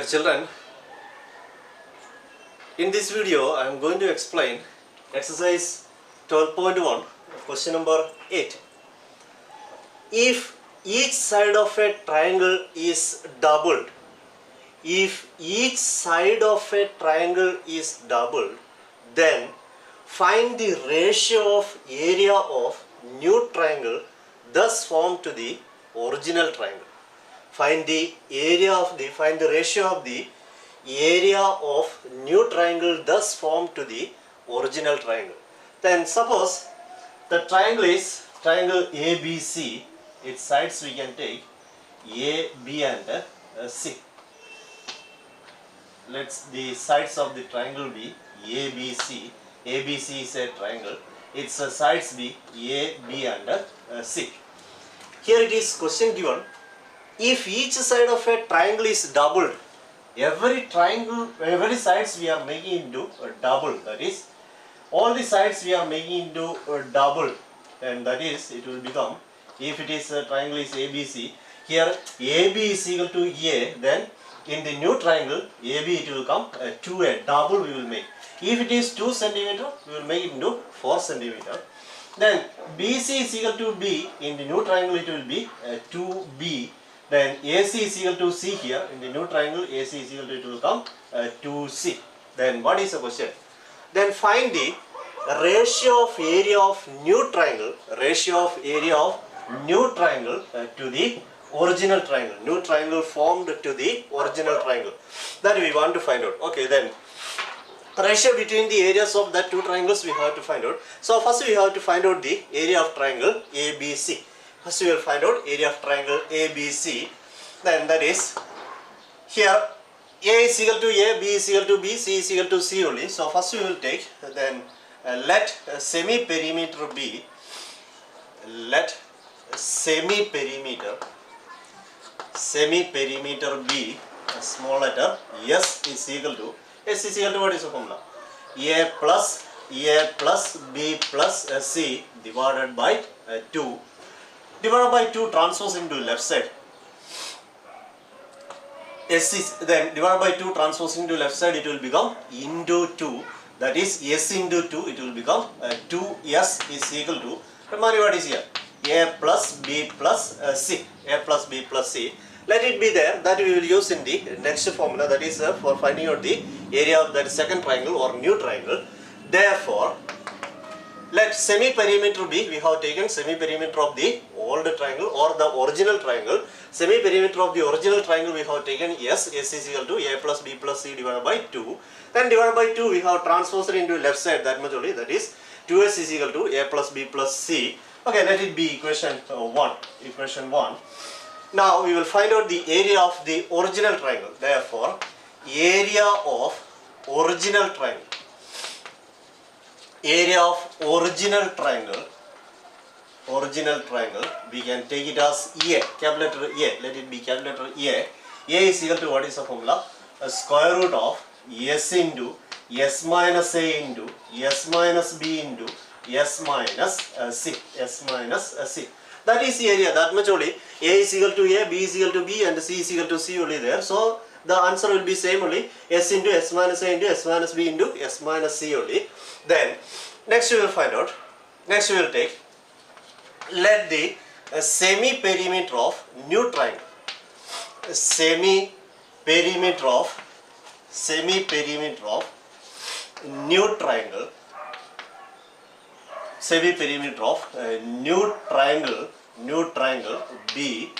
Dear children, in this video I am going to explain exercise 12.1, question number 8. If each side of a triangle is doubled, then find the ratio of area of new triangle thus formed to the original triangle. Find the ratio of the area of new triangle thus formed to the original triangle. Then suppose the triangle is triangle ABC. Its sides we can take A, B and C. Let's the sides of the triangle be ABC. ABC is a triangle. Its sides be A, B and C. Here it is question given. If each side of a triangle is doubled, every sides we are making into a double. That is, all the sides we are making into a double, and that is, it will become, if it is a triangle is ABC, here AB is equal to A, then in the new triangle AB it will come 2A, double we will make. If it is 2 centimeter, we will make it into 4 centimeter. Then BC is equal to B, in the new triangle it will be 2B. Then AC is equal to C here, in the new triangle AC is equal to, it will come 2C. Then what is the question? Then find the ratio of area of new triangle, to the original triangle, new triangle formed to the original triangle. That we want to find out. Okay, then ratio between the areas of that two triangles we have to find out. So first we have to find out the area of triangle ABC. First we will find out area of triangle ABC. Then that is, here A is equal to A, B is equal to B, C is equal to C only. So first we will take, then let semi-perimeter be, be a small letter S is equal to what is the formula? A plus B plus C divided by 2. Divided by 2 transpose into left side. S is then divided by 2 transpose into left side, it will become into 2. That is S into 2, it will become 2S is equal to, remember what is here? A plus B plus C. A plus B plus C. Let it be there. That we will use in the next formula, that is for finding out the area of that second triangle or new triangle. Therefore, let semi-perimeter be, we have taken semi-perimeter of the old triangle or the original triangle. Semi-perimeter of the original triangle we have taken S is equal to A plus B plus C divided by 2. Then divided by 2 we have transposed it into left side, that much only, that is 2S is equal to A plus B plus C. Okay, let it be equation 1. Now we will find out the area of the original triangle. Therefore, area of original triangle. Area of original triangle, we can take it as A, capital letter A, let it be capital letter A. A is equal to what is the formula? A square root of S into S minus A into S minus B into S minus C. That is the area, that much only. A is equal to A, B is equal to B and C is equal to C only there. So the answer will be same only, S into S minus A into S minus B into S minus C only. Then next we will find out, next we will take, let the semi-perimeter of new triangle, semi-perimeter of new triangle, be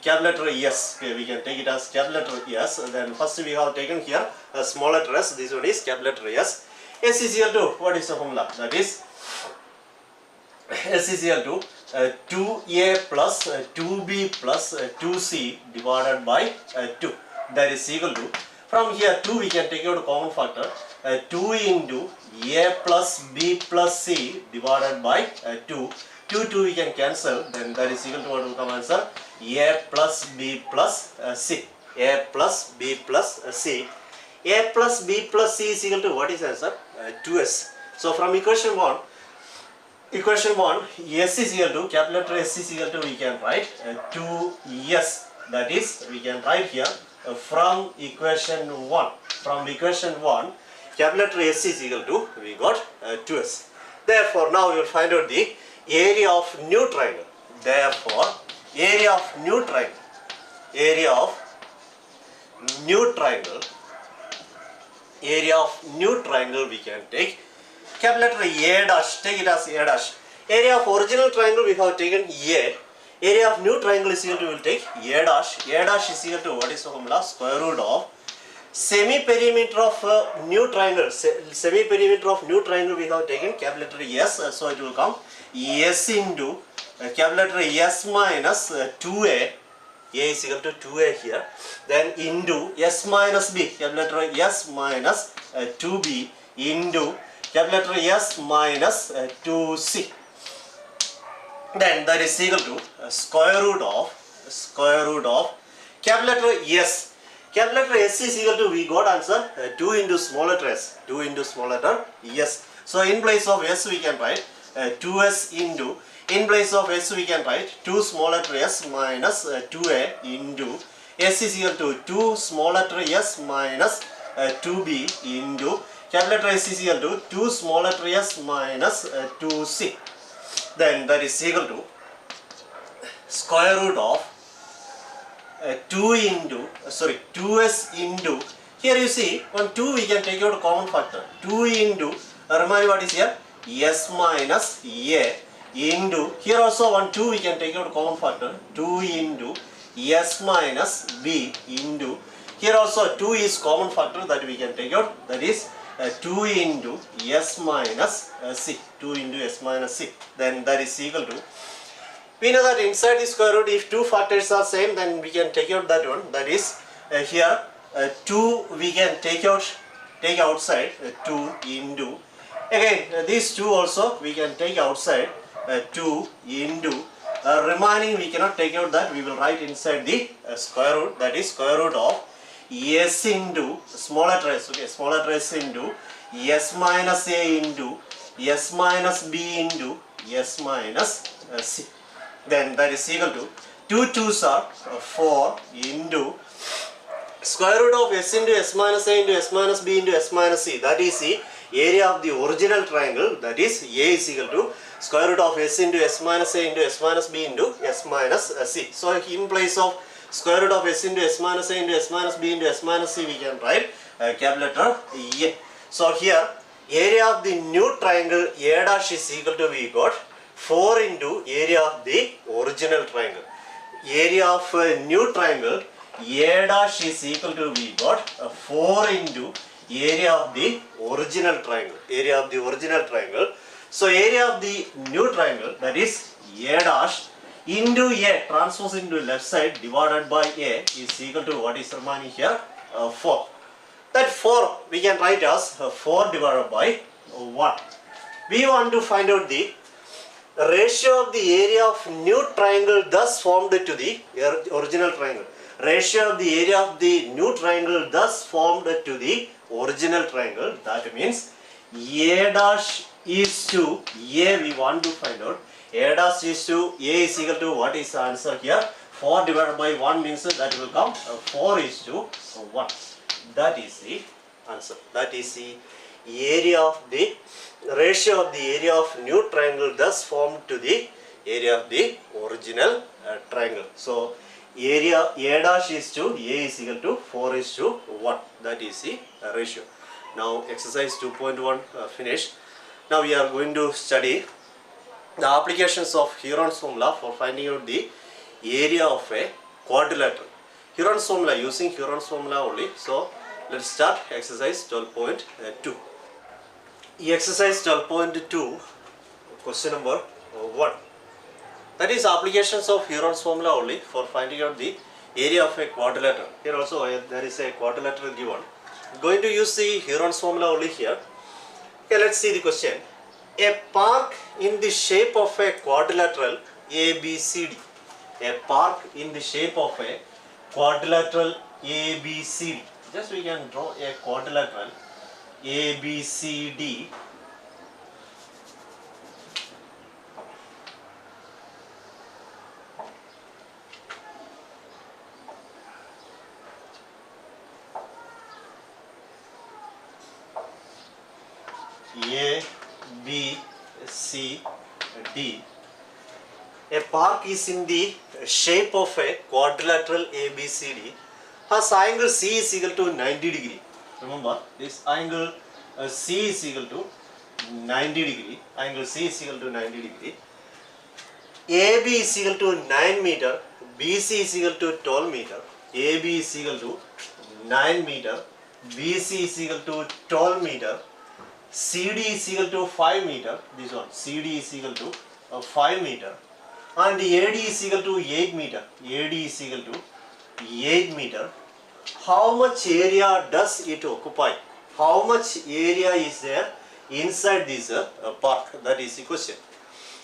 capital letter S. Okay, we can take it as capital letter S. Then first we have taken here a small letter S. This one is capital letter S. S is equal to, what is the formula? That is, S is equal to 2A plus 2B plus 2C divided by 2. That is equal to, from here 2 we can take out a common factor, 2 into A plus B plus C divided by 2. 2 we can cancel, then that is equal to what will come answer? A plus B plus C. A plus B plus C. A plus B plus C is equal to what is answer? 2S. So from equation 1, S is equal to, capital letter S is equal to, we can write 2S. That is, we can write here from equation 1. From equation 1, capital letter S is equal to, we got 2S. Therefore, now we will find out the area of new triangle. Therefore, area of new triangle, area of new triangle, area of new triangle we can take capital letter A dash, take it as A dash. Area of original triangle we have taken A. Area of new triangle is equal to, we will take A dash. A dash is equal to, what is the formula? Square root of semi-perimeter of new triangle. Semi-perimeter of new triangle we have taken capital letter S. So it will come S into capital letter S minus 2A. A is equal to 2A here. Then into S minus B. Capital letter S minus 2B into capital letter S minus 2C. Then that is equal to square root of capital letter S. Capital letter S is equal to, we got answer 2 into small letter s. 2 into small letter S. So in place of S we can write 2S into, in place of S we can write 2 small letter s minus 2A into S is equal to 2 small letter s minus 2B into capital letter S is equal to 2 small letter s minus 2C. Then that is equal to square root of 2S into, here you see on 2 we can take out a common factor, 2 into, remind what is here, S minus A into, here also on 2 we can take out a common factor, 2 into S minus B into, here also 2 is common factor that we can take out, that is 2 into S minus C, 2 into S minus C. Then that is equal to, we know that inside the square root, if two factors are same, then we can take out that one. That is here 2 we can take outside 2 into, again these 2 also we can take outside 2 into, remaining we cannot take out, that we will write inside the square root, that is square root of S into small letter s, okay, small letter s into S minus A into S minus B into S minus C. Then that is equal to 2 2's are 4 into square root of S into S minus A into S minus B into S minus C. That is the area of the original triangle, that is A is equal to square root of S into S minus A into S minus B into S minus C. So in place of square root of S into S minus A into S minus B into S minus C we can write capital letter A. So here area of the new triangle A dash is equal to, we got 4 into area of the original triangle. Area of new triangle A dash is equal to, we got 4 into area of the original triangle. Area of the original triangle. So area of the new triangle, that is A dash into A, transpose into left side divided by A is equal to, what is remaining here, 4. That 4 we can write as 4 divided by 1. We want to find out the ratio of the area of new triangle thus formed to the original triangle. Ratio of the area of the new triangle thus formed to the original triangle. That means A dash is to A, we want to find out. A dash is to A is equal to, what is the answer here? 4 divided by 1 means that will come 4 is to 1. That is the answer. That is the area of the ratio of the area of new triangle thus formed to the area of the original triangle. So area A dash is to A is equal to 4 is to 1. That is the ratio. Now exercise 2.1 finished. Now we are going to study the applications of Heron's formula for finding out the area of a quadrilateral. Heron's formula, using Heron's formula only. So let's start exercise 12.2. Exercise 12.2, question number 1. That is applications of Heron's formula only for finding out the area of a quadrilateral. Here also there is a quadrilateral given. Going to use the Heron's formula only here. Okay, let's see the question. A park in the shape of a quadrilateral ABCD. A park in the shape of a quadrilateral ABCD. Just we can draw a quadrilateral ABCD. A, B, C, D. A park is in the shape of a quadrilateral ABCD, has angle C is equal to 90 degree. Remember, this angle C is equal to 90 degree. Angle C is equal to 90 degree. AB is equal to 9 meter. BC is equal to 12 meter. AB is equal to 9 meter. BC is equal to 12 meter. CD is equal to 5 meter. This one, CD is equal to 5 meter. And AD is equal to 8 meter. AD is equal to 8 meter. How much area does it occupy? How much area is there inside this park? That is the question.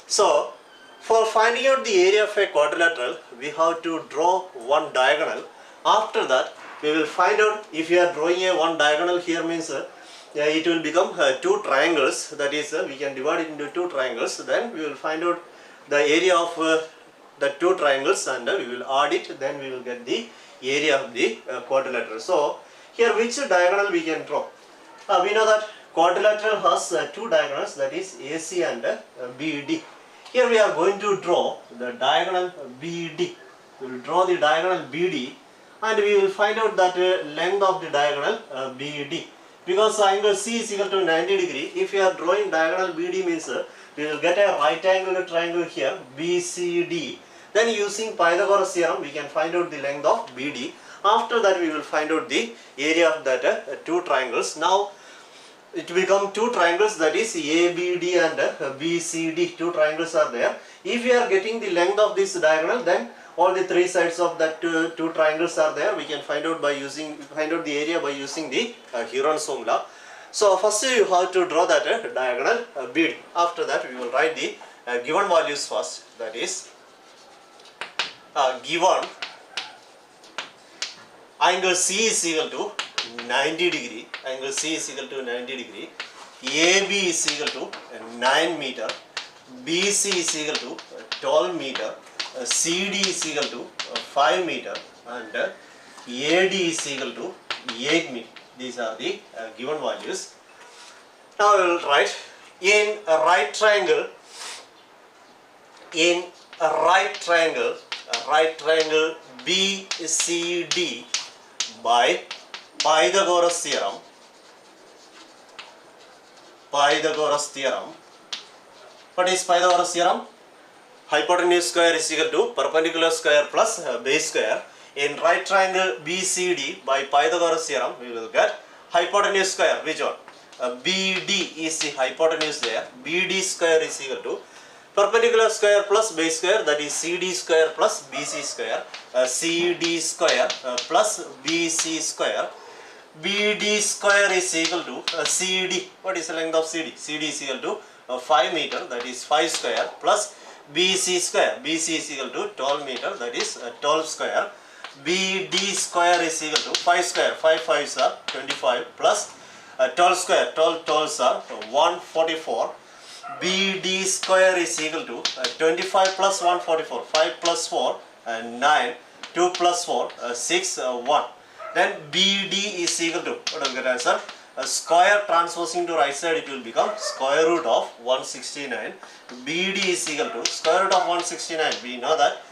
So, for finding out the area of a quadrilateral, we have to draw one diagonal. After that, we will find out if you are drawing a one diagonal here means it will become two triangles. That is, we can divide it into two triangles. Then we will find out the area of the two triangles and we will add it. Then we will get the area of the quadrilateral. So, here which diagonal we can draw? We know that quadrilateral has two diagonals, that is AC and BD. Here we are going to draw the diagonal BD. We will draw the diagonal BD and we will find out that length of the diagonal BD. Because angle C is equal to 90 degree, if you are drawing diagonal BD means we will get a right angle triangle here BCD. Then using Pythagoras theorem we can find out the length of BD. After that we will find out the area of that two triangles. Now it will become two triangles, that is ABD and BCD. Two triangles are there. If you are getting the length of this diagonal, then all the three sides of that two triangles are there. We can find out the area by using the Heron's formula. So first you have to draw that diagonal BD. After that we will write the given values first. That is given angle C is equal to 90 degree. Angle C is equal to 90 degree. AB is equal to 9 meter. BC is equal to 12 meter. CD is equal to 5 meter. And AD is equal to 8 meter. These are the given values. Now we will write in a right triangle. In a right triangle BCD by Pythagoras theorem. Pythagoras theorem. What is Pythagoras theorem? Hypotenuse square is equal to perpendicular square plus base square. In right triangle BCD by Pythagoras theorem, we will get hypotenuse square. Which one? BD is the hypotenuse there. BD square is equal to perpendicular square plus base square, that is CD square plus BC square. CD square plus BC square. BD square is equal to CD. What is the length of CD? CD is equal to 5 meter, that is 5 square, plus BC square. BC is equal to 12 meter, that is 12 square. BD square is equal to 5 square. 5 5s are 25 plus 12 square. 12 12s are 144. BD square is equal to 25 plus 144. 5 plus 4 9. 2 plus 4 6 1. Then BD is equal to, what will get answer? Square transposing to right side, it will become square root of 169. BD is equal to square root of 169. We know that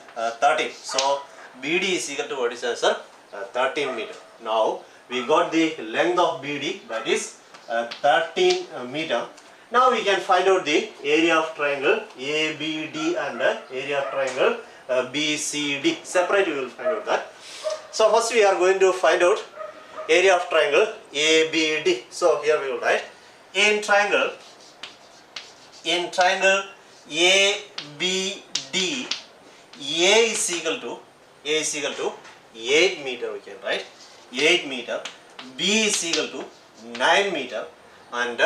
13. So BD is equal to, what is the answer? 13 meter. Now we got the length of BD, that is 13 meter. Now we can find out the area of triangle ABD and area of triangle BCD. Separate we will find out that. So first we are going to find out area of triangle ABD. So here we will write in triangle ABD, A is equal to 8 meter, we can write 8 meter, B is equal to 9 meter and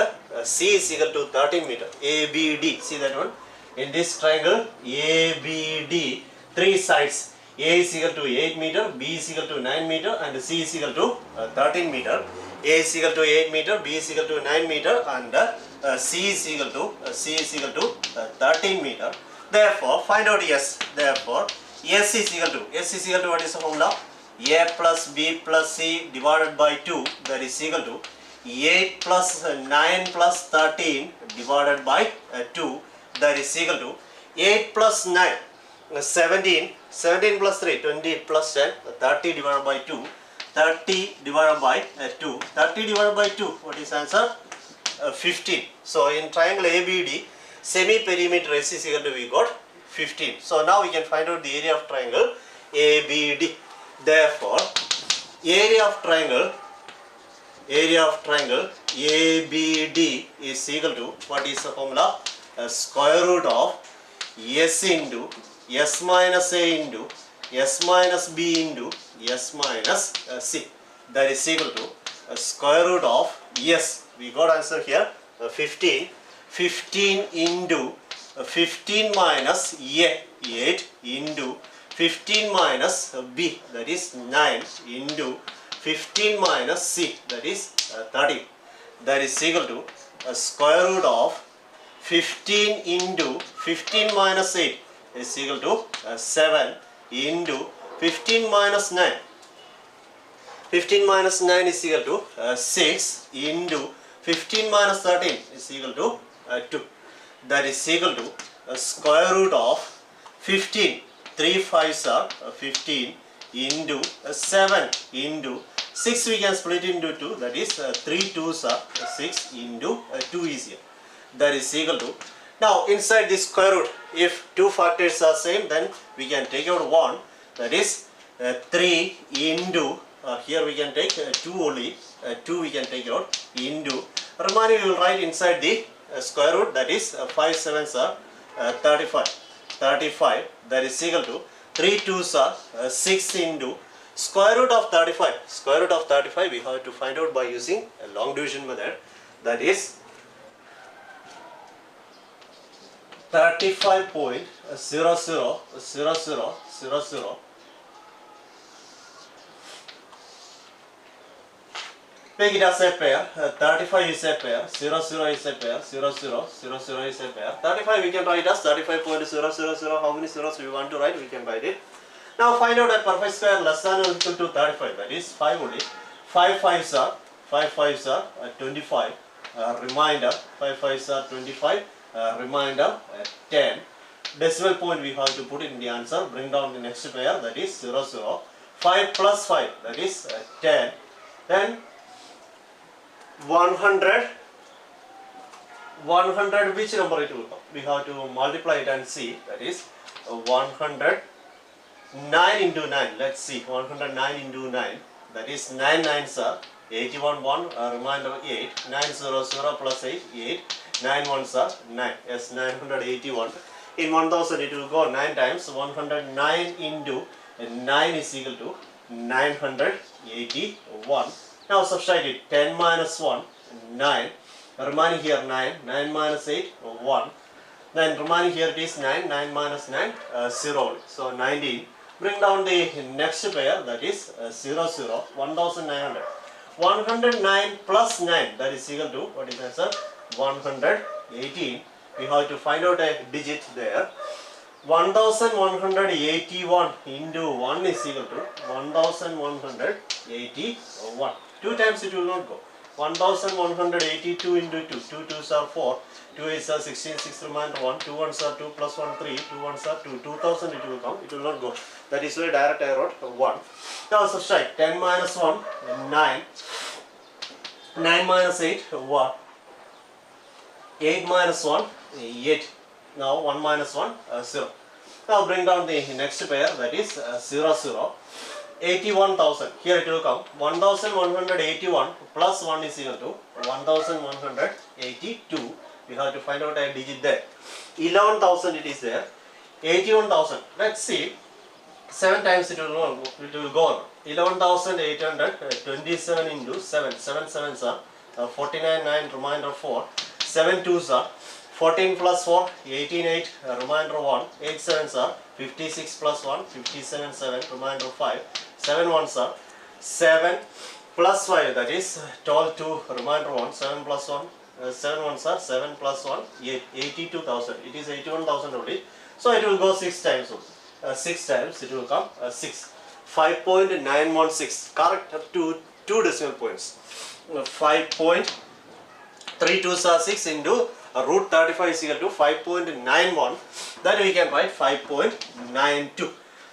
C is equal to 13 meter. ABD, see that one? In this triangle ABD, three sides, A is equal to 8 meter, B is equal to 9 meter and C is equal to 13 meter. A is equal to 8 meter, B is equal to 9 meter and C is equal to 13 meter. Therefore, find out S. Therefore, S is equal to what is the formula? A plus B plus C divided by 2, that is equal to 8 plus 9 plus 13 divided by 2, that is equal to 8 plus 9, 17, 17 plus 3, 20 plus 10, 30 divided by 2, 30 divided by 2, 30 divided by 2, what is answer? 15. So in triangle ABD, semi-perimeter S is equal to, we got 15. So now we can find out the area of triangle ABD. Therefore, area of triangle ABD is equal to, what is the formula? Square root of S into S minus A into S minus B into S minus C. That is equal to square root of S. We got answer here 15. 15 into 15 minus A, 8 into 15 minus B, that is 9 into 15 minus C, that is 30. That is equal to square root of 15 into 15 minus 8 is equal to 7 into 15 minus 9. 15 minus 9 is equal to 6 into 15 minus 13 is equal to 2. That is equal to square root of 15. 3 5s are 15 into 7 into 6, we can split into 2, that is 3 2s are 6 into 2 is here. That is equal to, now inside this square root, if two factors are same, then we can take out 1, that is 3 into, here we can take 2 only, 2 we can take out into, remaining we will write inside the square root, that is 5 7s are 35. 35, that is equal to 3 2s are 6 into square root of 35. Square root of 35 we have to find out by using a long division method, that is 35.000000. Make it as a pair. 35 is a pair, 00 is a pair, 00, 00 is a pair. 35 we can write as 35.000. How many zeros we want to write, we can write it. Now find out a perfect square less than or equal to 35, that is 5 only. 5 5s are 25. Remainder 5 5s are 25. Remainder 10. Decimal point we have to put in the answer. Bring down the next pair, that is 00. 5 plus 5, that is 10. Then 100, which number it will come? We have to multiply it and see, that is 109 into 9. Let's see, 109 into 9, that is 9 9s are 81 1, remainder 8, 900 plus 8, 8, 9 1s are 9, yes, 981. In 1000 it will go 9 times, 109 into 9 is equal to 981. Now subtract it, 10 minus 1, 9, remaining here 9, 9 minus 8, 1, then remaining here it is 9, 9 minus 9, 0, so 19. Bring down the next pair, that is 0, 0, 1900. 109 plus 9, that is equal to, what is answer? 118. We have to find out a digit there. 1181 into 1 is equal to 1181. 2 times it will not go. 1182 into 2. 2 2s are 4. 2 8s are 16. 6 remainder 1. 2 1s are 2 plus 1 3. 2 1s are 2. 2000 it will come. It will not go. That is why direct I wrote 1. Now subtract. 10 minus 1, 9. 9 minus 8, 1. 8 minus 1, 8. Now 1 minus 1, 0. Now bring down the next pair, that is 0 0. 81,000. Here it will come 1181 plus 1 is equal to 1182. We have to find out a digit there. 11,000 it is there. 81,000. Let's see. 7 times it will go on. 11,827 into 7. 7 7s are 49 9 remainder 4. 7 2s are 14 plus 4, 18 8, remainder 1, 8 7s are 56 plus 1, 57 7, remainder 5, 7 1s are 7 plus 5, that is 12 2, remainder 1, 7 plus 1, 7 1s are 7 plus 1, 82,000, it is 81,000 only, so it will go 6 times, 6 times it will come 6, 5.916, correct up to 2 decimal points. 5.32 are 6 into root 35 is equal to 5.91. Then we can write 5.92.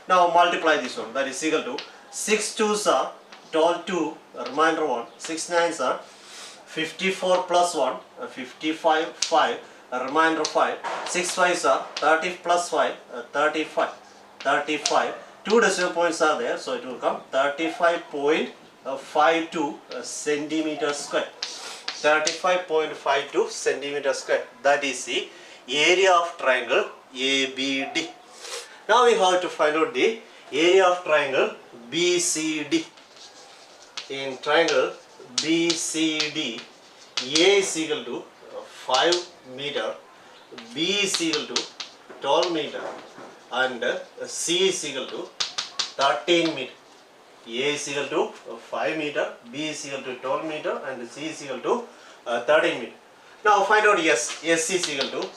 Now multiply this one. That is equal to 6 2s are 12 2, remainder 1. 6 9s are 54 plus 1, 55 5, remainder 5. 6 5s are 30 plus 5, 35. 35. 2 decimal points are there, so it will come 35.52 centimeter square. 35.52 centimeter square. That is the area of triangle ABD. Now we have to find out the area of triangle BCD. In triangle BCD, A is equal to 5 meter, B is equal to 12 meter, and C is equal to 13 meter. A is equal to 5 meter, B is equal to 12 meter, and C is equal to 13 meter. Now find out S. S is equal to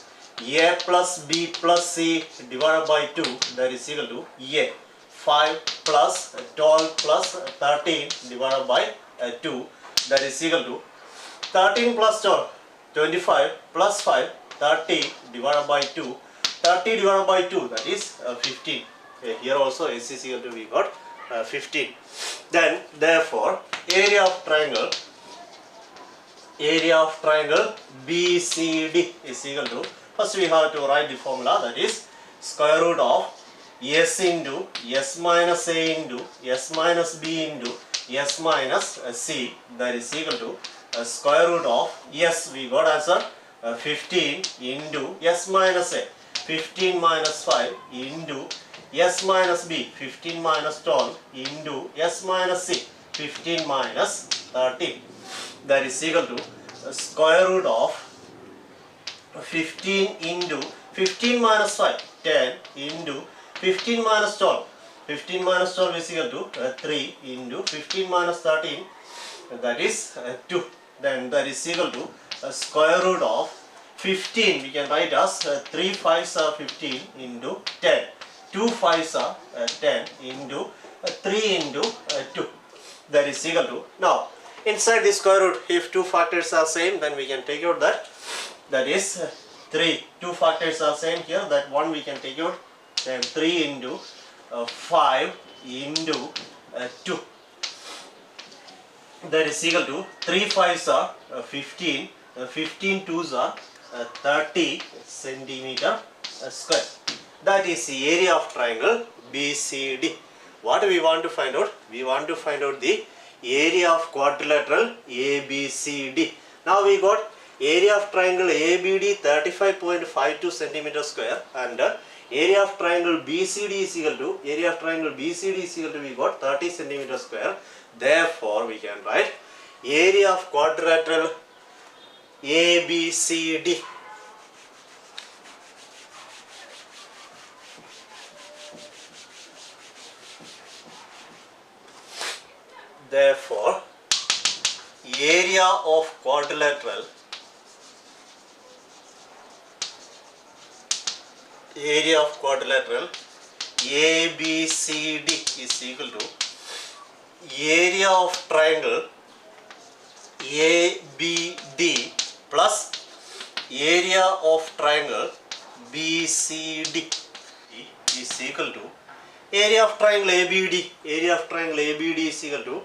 A plus B plus C divided by 2, that is equal to A. 5 plus 12 plus 13 divided by 2, that is equal to 13 plus 12, 25 plus 5, 30 divided by 2, 30 divided by 2, that is 15. Here also S is equal to, we got 15. Then therefore area of triangle BCD is equal to, first we have to write the formula, that is square root of S into S minus A into S minus B into S minus C, that is equal to square root of S, we got answer 15 into S minus A, 15 minus 5 into S minus B, 15 minus 12 into S minus C, 15 minus 13, that is equal to square root of 15 into 15 minus 5, 10 into 15 minus 12, 15 minus 12 is equal to 3 into 15 minus 13, that is 2. Then that is equal to square root of 15, we can write as 3 5s are 15 into 10. 2 5s are 10 into 3 into 2, that is equal to, now inside the square root, if 2 factors are same, then we can take out that is 3. 2 factors are same here, that 1 we can take out, then 3 into 5 into 2, that is equal to 3 5s are 15, 15 2s are 30 centimeter square. That is the area of triangle BCD. What we want to find out? We want to find out the area of quadrilateral ABCD. Now we got area of triangle ABD 35.52 centimeter square, and area of triangle BCD is equal to, area of triangle BCD is equal to, we got 30 centimeter square. Therefore we can write area of quadrilateral ABCD. Therefore area of quadrilateral ABCD is equal to area of triangle ABD plus area of triangle BCD is equal to area of triangle ABD. Area of triangle ABD is equal to,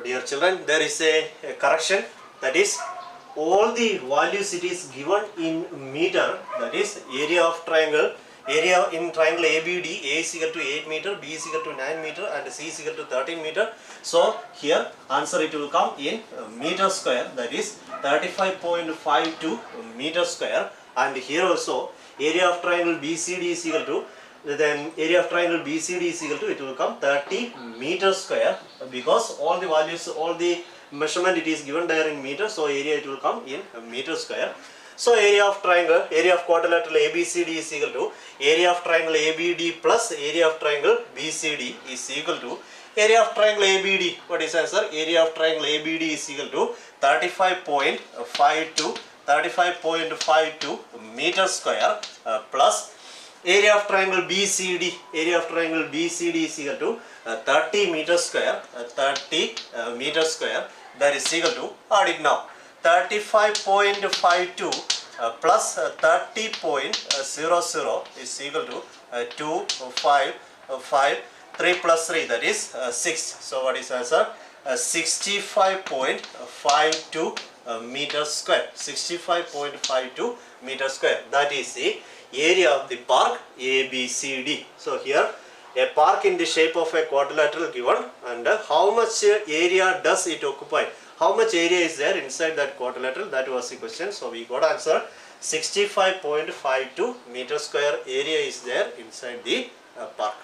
dear children, there is a correction, that is all the values it is given in meter, that is area of triangle, area in triangle ABD, A is equal to 8 meter, B is equal to 9 meter, and C is equal to 13 meter. So here answer it will come in meter square, that is 35.52 meter square, and here also area of triangle BCD is equal to, then area of triangle BCD is equal to, it will come 30 meter square, because all the values, all the measurement it is given there in meter, so area it will come in meter square. So area of triangle, area of quadrilateral ABCD is equal to area of triangle ABD plus area of triangle BCD is equal to area of triangle ABD. What is answer? Area of triangle ABD is equal to 35.52 meter square plus Area of triangle BCD, area of triangle BCD is equal to 30 meters square, 30 meters square, that is equal to, add it now, 35.52 plus 30.00 is equal to 2, 5, 3 plus 3, that is 6. So what is answer? 65.52 meters square, 65.52 meters square, that is the area of the park ABCD. So here a park in the shape of a quadrilateral given, and how much area does it occupy? How much area is there inside that quadrilateral? That was the question. So we got answer 65.52 meter square area is there inside the park.